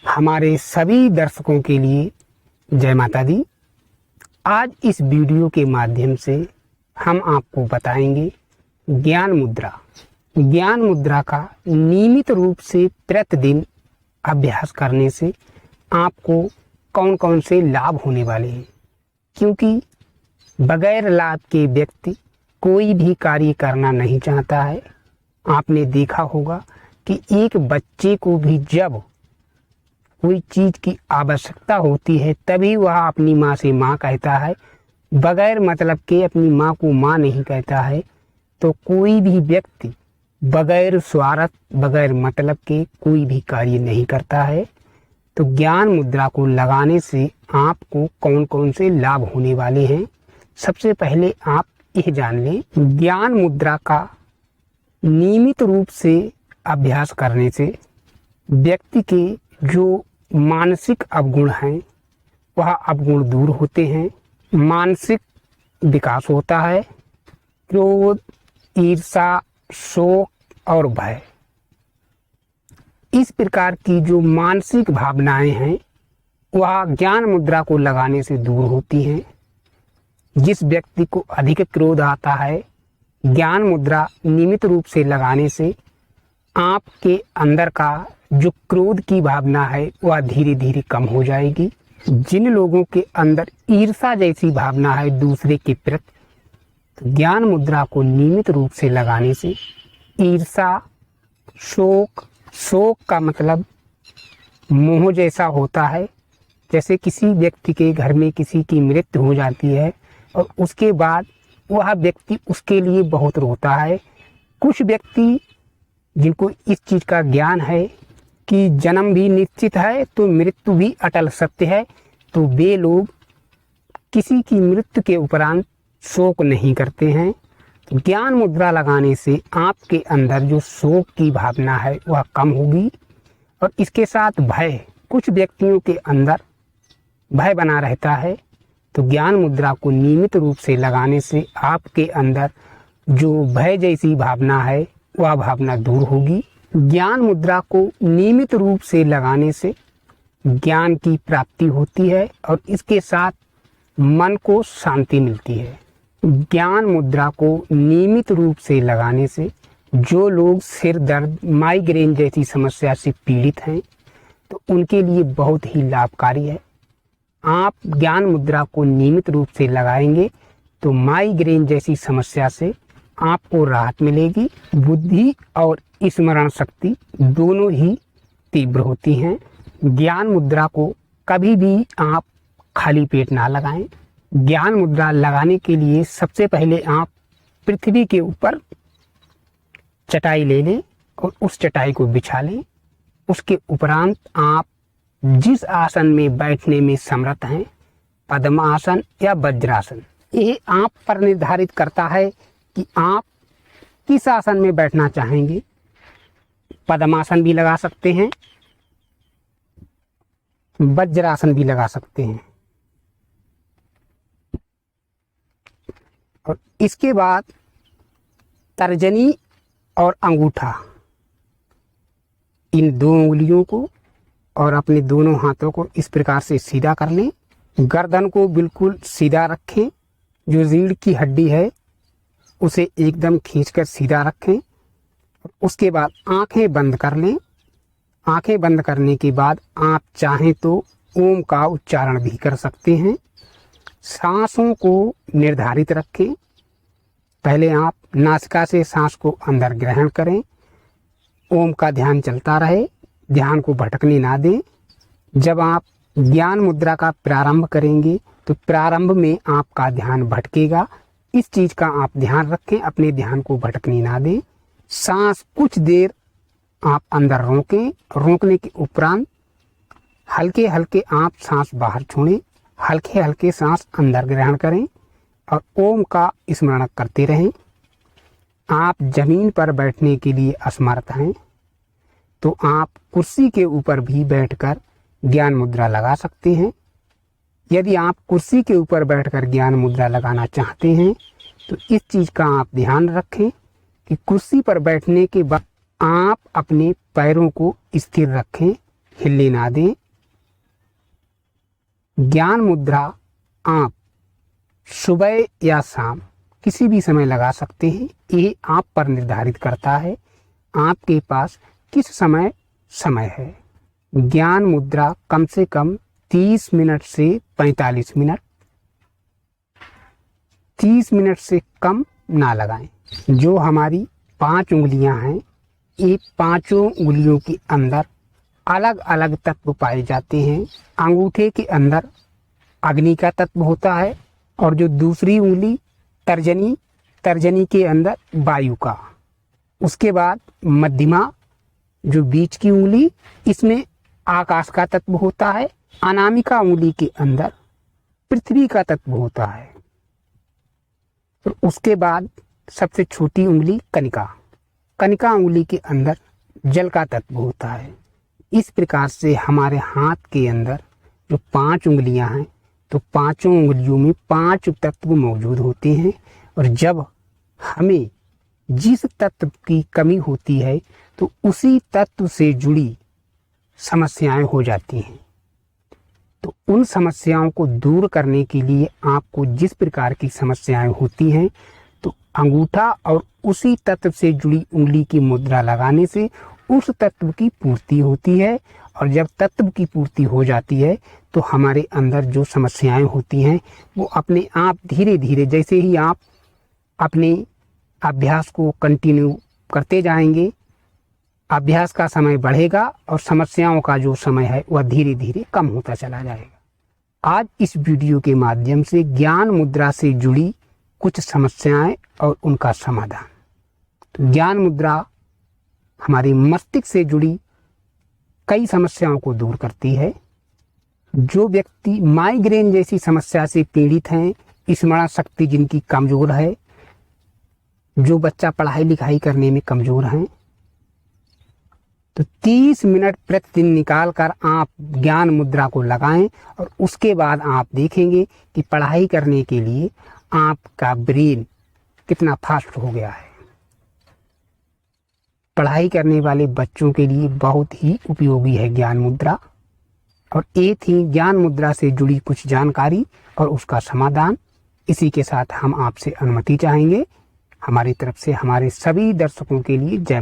हमारे सभी दर्शकों के लिए जय माता दी। आज इस वीडियो के माध्यम से हम आपको बताएंगे ज्ञान मुद्रा। ज्ञान मुद्रा का नियमित रूप से प्रतिदिन अभ्यास करने से आपको कौन कौन से लाभ होने वाले हैं, क्योंकि बगैर लाभ के व्यक्ति कोई भी कार्य करना नहीं चाहता है। आपने देखा होगा कि एक बच्चे को भी जब कोई चीज़ की आवश्यकता होती है तभी वह अपनी माँ से माँ कहता है, बगैर मतलब के अपनी माँ को माँ नहीं कहता है। तो कोई भी व्यक्ति बगैर स्वार्थ बगैर मतलब के कोई भी कार्य नहीं करता है। तो ज्ञान मुद्रा को लगाने से आपको कौन कौन से लाभ होने वाले हैं, सबसे पहले आप यह जान लें। ज्ञान मुद्रा का नियमित रूप से अभ्यास करने से व्यक्ति के जो मानसिक अवगुण हैं वह अवगुण दूर होते हैं, मानसिक विकास होता है। क्रोध, ईर्ष्या, शोक और भय, इस प्रकार की जो मानसिक भावनाएं हैं वह ज्ञान मुद्रा को लगाने से दूर होती हैं। जिस व्यक्ति को अधिक क्रोध आता है, ज्ञान मुद्रा नियमित रूप से लगाने से आपके अंदर का जो क्रोध की भावना है वह धीरे धीरे कम हो जाएगी। जिन लोगों के अंदर ईर्ष्या जैसी भावना है दूसरे के प्रति, तो ज्ञान मुद्रा को नियमित रूप से लगाने से ईर्ष्या, शोक का मतलब मोह जैसा होता है। जैसे किसी व्यक्ति के घर में किसी की मृत्यु हो जाती है और उसके बाद वह व्यक्ति उसके लिए बहुत रोता है। कुछ व्यक्ति जिनको इस चीज़ का ज्ञान है कि जन्म भी निश्चित है तो मृत्यु भी अटल सत्य है, तो वे लोग किसी की मृत्यु के उपरांत शोक नहीं करते हैं। तो ज्ञान मुद्रा लगाने से आपके अंदर जो शोक की भावना है वह कम होगी। और इसके साथ भय, कुछ व्यक्तियों के अंदर भय बना रहता है, तो ज्ञान मुद्रा को नियमित रूप से लगाने से आपके अंदर जो भय जैसी भावना है वह भावना दूर होगी। ज्ञान मुद्रा को नियमित रूप से लगाने से ज्ञान की प्राप्ति होती है और इसके साथ मन को शांति मिलती है। ज्ञान मुद्रा को नियमित रूप से लगाने से जो लोग सिर दर्द, माइग्रेन जैसी समस्या से पीड़ित हैं, तो उनके लिए बहुत ही लाभकारी है। आप ज्ञान मुद्रा को नियमित रूप से लगाएंगे तो माइग्रेन जैसी समस्या से आपको राहत मिलेगी। बुद्धि और स्मरण शक्ति दोनों ही तीव्र होती हैं। ज्ञान मुद्रा को कभी भी आप खाली पेट ना लगाएं। ज्ञान मुद्रा लगाने के लिए सबसे पहले आप पृथ्वी के ऊपर चटाई ले लें और उस चटाई को बिछा लें। उसके उपरांत आप जिस आसन में बैठने में समर्थ हैं, पद्मासन या वज्रासन, ये आप पर निर्धारित करता है कि आप किस आसन में बैठना चाहेंगे। पद्मासन भी लगा सकते हैं, वज्रासन भी लगा सकते हैं। और इसके बाद तर्जनी और अंगूठा, इन दो उंगलियों को और अपने दोनों हाथों को इस प्रकार से सीधा कर लें। गर्दन को बिल्कुल सीधा रखें, जो रीढ़ की हड्डी है उसे एकदम खींचकर सीधा रखें। उसके बाद आंखें बंद कर लें। आंखें बंद करने के बाद आप चाहें तो ओम का उच्चारण भी कर सकते हैं। सांसों को निर्धारित रखें। पहले आप नासिका से सांस को अंदर ग्रहण करें, ओम का ध्यान चलता रहे, ध्यान को भटकने ना दें। जब आप ज्ञान मुद्रा का प्रारंभ करेंगे तो प्रारंभ में आपका ध्यान भटकेगा, इस चीज़ का आप ध्यान रखें, अपने ध्यान को भटकने ना दें। सांस कुछ देर आप अंदर रोकें, रोकने के उपरांत हल्के हल्के आप सांस बाहर छोड़ें, हल्के हल्के सांस अंदर ग्रहण करें और ओम का स्मरण करते रहें। आप जमीन पर बैठने के लिए असमर्थ हैं तो आप कुर्सी के ऊपर भी बैठकर ज्ञान मुद्रा लगा सकते हैं। यदि आप कुर्सी के ऊपर बैठकर ज्ञान मुद्रा लगाना चाहते हैं तो इस चीज़ का आप ध्यान रखें कि कुर्सी पर बैठने के बाद आप अपने पैरों को स्थिर रखें, हिलने ना दें। ज्ञान मुद्रा आप सुबह या शाम किसी भी समय लगा सकते हैं। ये आप पर निर्धारित करता है आपके पास किस समय है। ज्ञान मुद्रा कम से कम 30 मिनट से 45 मिनट, 30 मिनट से कम ना लगाएं। जो हमारी 5 उंगलियां हैं, ये पांचों उंगलियों के अंदर अलग अलग तत्व पाए जाते हैं। अंगूठे के अंदर अग्नि का तत्व होता है और जो दूसरी उंगली तर्जनी के अंदर वायु का। उसके बाद मध्यमा जो बीच की उंगली, इसमें आकाश का तत्व होता है। अनामिका उंगली के अंदर पृथ्वी का तत्व होता है। तो उसके बाद सबसे छोटी उंगली कनिका उंगली के अंदर जल का तत्व होता है। इस प्रकार से हमारे हाथ के अंदर जो 5 उंगलियां हैं, तो पांचों उंगलियों में 5 तत्व मौजूद होते हैं। और जब हमें जिस तत्व की कमी होती है, तो उसी तत्व से जुड़ी समस्याएं हो जाती हैं। तो उन समस्याओं को दूर करने के लिए आपको जिस प्रकार की समस्याएं होती हैं, तो अंगूठा और उसी तत्व से जुड़ी उंगली की मुद्रा लगाने से उस तत्व की पूर्ति होती है। और जब तत्व की पूर्ति हो जाती है, तो हमारे अंदर जो समस्याएं होती हैं वो अपने आप धीरे धीरे, जैसे ही आप अपने अभ्यास को कंटिन्यू करते जाएंगे, अभ्यास का समय बढ़ेगा और समस्याओं का जो समय है वह धीरे धीरे कम होता चला जाएगा। आज इस वीडियो के माध्यम से ज्ञान मुद्रा से जुड़ी कुछ समस्याएं और उनका समाधान। तो ज्ञान मुद्रा हमारी मस्तिष्क से जुड़ी कई समस्याओं को दूर करती है। जो व्यक्ति माइग्रेन जैसी समस्या से पीड़ित हैं, स्मरण शक्ति जिनकी कमजोर है, जो बच्चा पढ़ाई लिखाई करने में कमजोर हैं, तो 30 मिनट प्रतिदिन निकाल कर आप ज्ञान मुद्रा को लगाएं। और उसके बाद आप देखेंगे कि पढ़ाई करने के लिए आपका ब्रेन कितना फास्ट हो गया है। पढ़ाई करने वाले बच्चों के लिए बहुत ही उपयोगी है ज्ञान मुद्रा। और ये थी ज्ञान मुद्रा से जुड़ी कुछ जानकारी और उसका समाधान। इसी के साथ हम आपसे अनुमति चाहेंगे। हमारी तरफ से हमारे सभी दर्शकों के लिए जय।